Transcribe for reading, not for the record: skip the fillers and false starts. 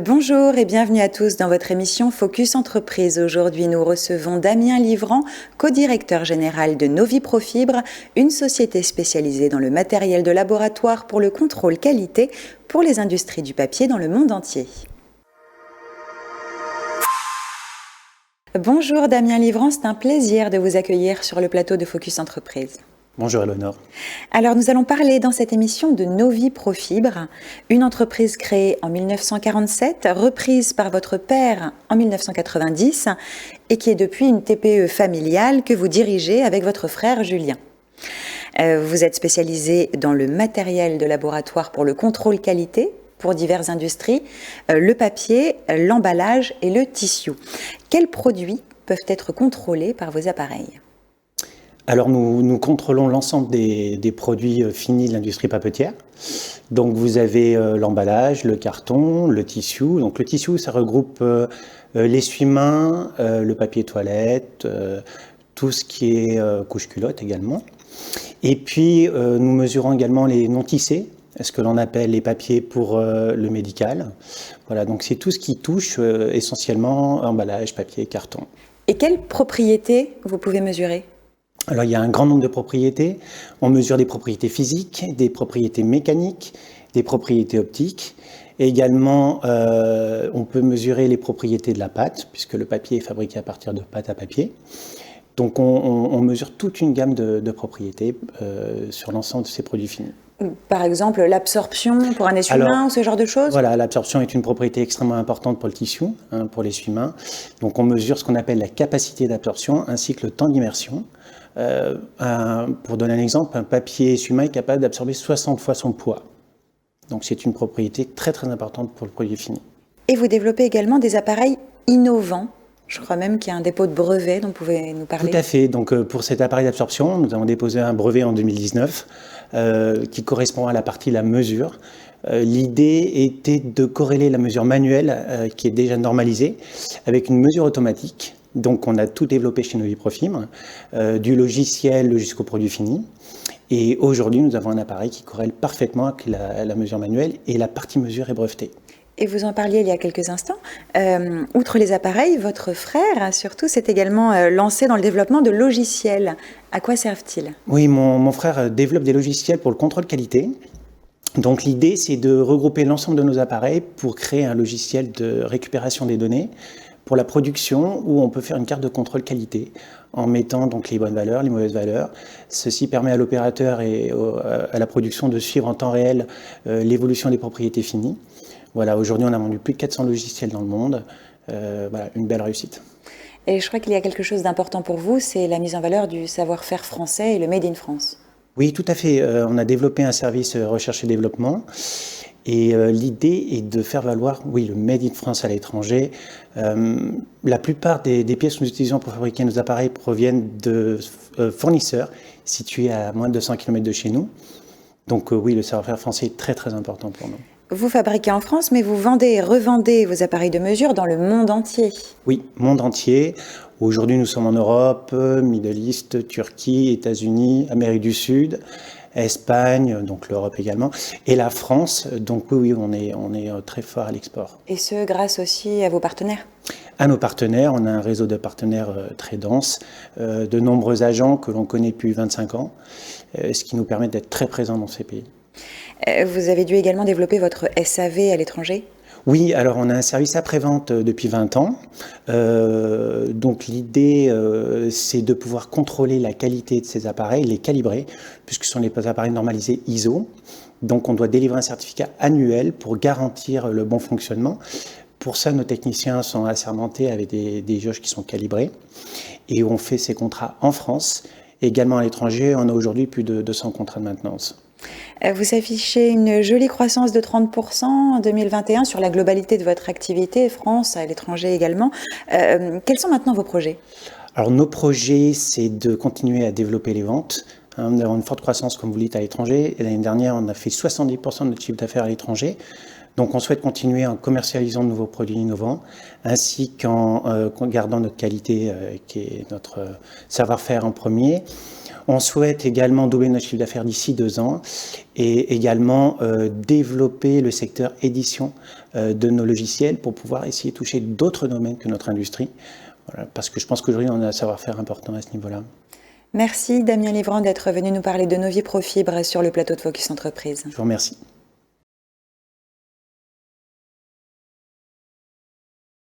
Bonjour et bienvenue à tous dans votre émission Focus Entreprise. Aujourd'hui, nous recevons Damien Livrand, co-directeur général de Noviprofibre, une société spécialisée dans le matériel de laboratoire pour le contrôle qualité pour les industries du papier dans le monde entier. Bonjour Damien Livrand, c'est un plaisir de vous accueillir sur le plateau de Focus Entreprise. Bonjour Eleonore. Alors nous allons parler dans cette émission de Noviprofibre, une entreprise créée en 1947, reprise par votre père en 1990 et qui est depuis une TPE familiale que vous dirigez avec votre frère Julien. Vous êtes spécialisé dans le matériel de laboratoire pour le contrôle qualité pour diverses industries, le papier, l'emballage et le tissu. Quels produits peuvent être contrôlés par vos appareils ? Alors nous contrôlons l'ensemble des produits finis de l'industrie papetière. Donc vous avez l'emballage, le carton, le tissu. Donc le tissu, ça regroupe l'essuie-main, le papier toilette, tout ce qui est couche-culotte également. Et puis nous mesurons également les non tissés, ce que l'on appelle les papiers pour le médical. Voilà, donc c'est tout ce qui touche essentiellement emballage, papier, carton. Et quelles propriétés vous pouvez mesurer ? Alors, il y a un grand nombre de propriétés. On mesure des propriétés physiques, des propriétés mécaniques, des propriétés optiques. Et également, on peut mesurer les propriétés de la pâte, puisque le papier est fabriqué à partir de pâte à papier. Donc, on mesure toute une gamme de propriétés sur l'ensemble de ces produits finis. Par exemple, l'absorption pour un essuie-main ou ce genre de choses ? Voilà, l'absorption est une propriété extrêmement importante pour le tissu, pour l'essuie-main. Donc, on mesure ce qu'on appelle la capacité d'absorption ainsi que le temps d'immersion. Pour donner un exemple, un papier essuie-main est capable d'absorber 60 fois son poids. Donc c'est une propriété très très importante pour le produit fini. Et vous développez également des appareils innovants. Je crois même qu'il y a un dépôt de brevet dont vous pouvez nous parler. Tout à fait. Donc pour cet appareil d'absorption, nous avons déposé un brevet en 2019 qui correspond à la partie la mesure. L'idée était de corréler la mesure manuelle qui est déjà normalisée avec une mesure automatique. Donc, on a tout développé chez Noviprofibre, du logiciel jusqu'au produit fini. Et aujourd'hui, nous avons un appareil qui corrèle parfaitement avec la mesure manuelle et la partie mesure est brevetée. Et vous en parliez il y a quelques instants. Outre les appareils, votre frère, surtout, s'est également lancé dans le développement de logiciels. À quoi servent-ils ? Oui, mon frère développe des logiciels pour le contrôle qualité. Donc, l'idée, c'est de regrouper l'ensemble de nos appareils pour créer un logiciel de récupération des données pour la production où on peut faire une carte de contrôle qualité en mettant donc les bonnes valeurs, les mauvaises valeurs. Ceci permet à l'opérateur et à la production de suivre en temps réel l'évolution des propriétés finies. Voilà, aujourd'hui on a vendu plus de 400 logiciels dans le monde. Voilà, une belle réussite. Et je crois qu'il y a quelque chose d'important pour vous, c'est la mise en valeur du savoir-faire français et le Made in France. Oui, tout à fait. On a développé un service recherche et développement. Et l'idée est de faire valoir, oui, le Made in France à l'étranger. La plupart des pièces que nous utilisons pour fabriquer nos appareils proviennent de fournisseurs situés à moins de 200 km de chez nous. Donc oui, le savoir-faire français est très très important pour nous. Vous fabriquez en France, mais vous vendez et revendez vos appareils de mesure dans le monde entier. Oui, monde entier. Aujourd'hui, nous sommes en Europe, Middle East, Turquie, États-Unis, Amérique du Sud, Espagne, donc l'Europe également, et la France. Donc oui, on est très fort à l'export. Et ce, grâce aussi à vos partenaires ? À nos partenaires, on a un réseau de partenaires très dense, de nombreux agents que l'on connaît depuis 25 ans, ce qui nous permet d'être très présents dans ces pays. Vous avez dû également développer votre SAV à l'étranger ? Oui, alors on a un service après-vente depuis 20 ans. Donc l'idée, c'est de pouvoir contrôler la qualité de ces appareils, les calibrer, puisque ce sont les appareils normalisés ISO. Donc on doit délivrer un certificat annuel pour garantir le bon fonctionnement. Pour ça, nos techniciens sont assermentés avec des jauges qui sont calibrées. Et on fait ces contrats en France. Également à l'étranger, on a aujourd'hui plus de 200 contrats de maintenance. Vous affichez une jolie croissance de 30% en 2021 sur la globalité de votre activité, France, à l'étranger également. Quels sont maintenant vos projets ? Alors nos projets, c'est de continuer à développer les ventes. Nous avons une forte croissance, comme vous le dites, à l'étranger. Et l'année dernière, on a fait 70% de notre chiffre d'affaires à l'étranger. Donc on souhaite continuer en commercialisant de nouveaux produits innovants, ainsi qu'en gardant notre qualité, qui est notre savoir-faire en premier. On souhaite également doubler notre chiffre d'affaires d'ici 2 ans et également développer le secteur édition de nos logiciels pour pouvoir essayer de toucher d'autres domaines que notre industrie. Voilà, parce que je pense qu'aujourd'hui, on a un savoir-faire important à ce niveau-là. Merci Damien Livrand d'être venu nous parler de Novi Profibre sur le plateau de Focus Entreprise. Je vous remercie.